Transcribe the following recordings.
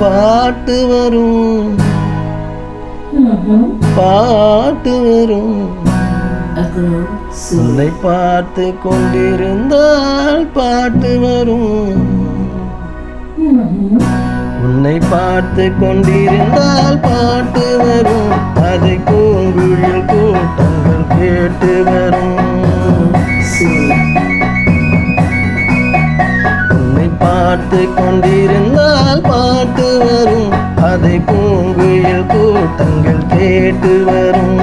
பாட்டு வரும் பாட்டு வரும். உன்னை பார்த்து கொண்டிருந்தால் பாட்டு வரும். உன்னை பார்த்து கொண்டிருந்தால் பாட்டு வரும். அதை பூங்குழல் கூட்டங்கள் கேட்டு வரும். உன்னை பார்த்து கொண்டிருந்தால் பாட்டு வரும். அதை பூங்குழல் கூட்டங்கள் கேட்டு வரும்.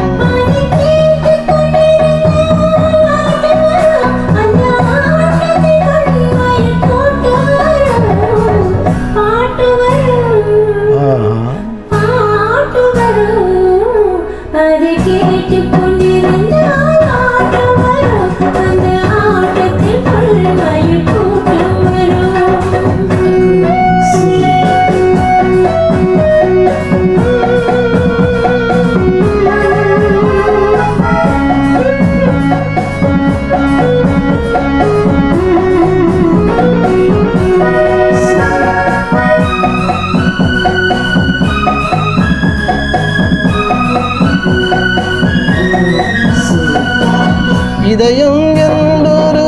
இதயம் என்றொரு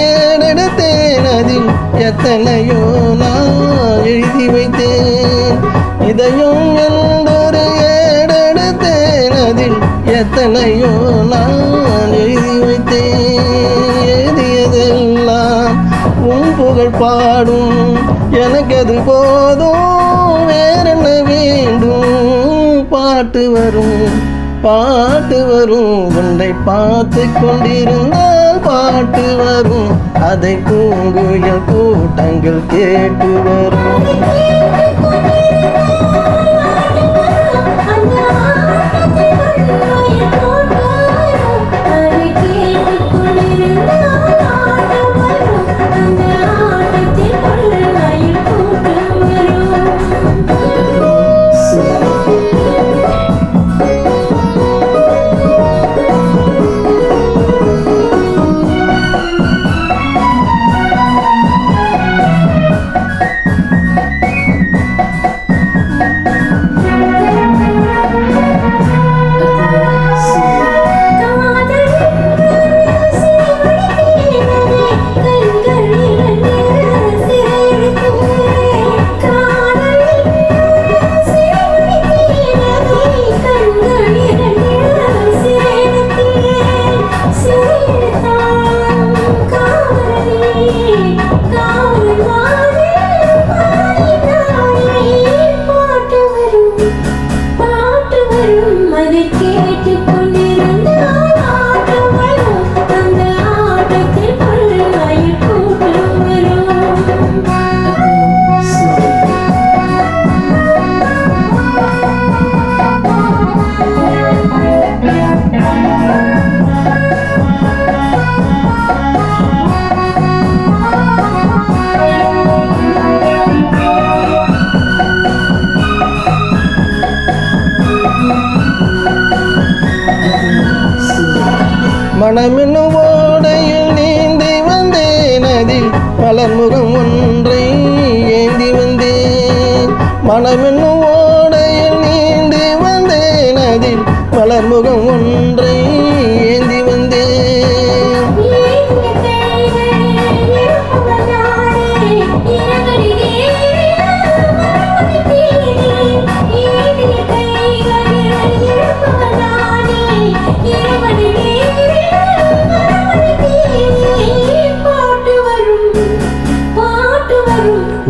ஏடெடுத்தேன், அதில் எத்தனையோ நான் எழுதி வைத்தேன். இதயம் என்றொரு ஏடெடுத்தேன், அதில் எத்தனையோ நான் எழுதி வைத்தேன். எழுதியதெல்லாம் உன் புகழ் பாடும், எனக்கு அது போதும், வேறென்ன வேண்டும். பாட்டு வரும் பாட்டு வரும். உன்னை பார்த்து கொண்டிருந்தால் பாட்டு வரும். அதை பூங்குழல் கூட்டங்கள் கேட்டு வரும். மனமென்னும் ஓடையில் நீந்தி வந்தேன், அதில் மலர்முகம் ஒன்றை ஏந்தி வந்தேன். மனமென்னும் ஓடையில் நீந்தி வந்தேன், அதில் மலர்முகம் ஒன்றை ஏந்தி வந்தேன்.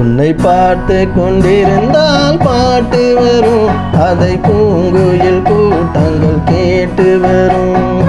உன்னை பார்த்து கொண்டிருந்தால் பாட்டு வரும். அதை பூங்குழல் கூட்டங்கள் கேட்டு வரும்.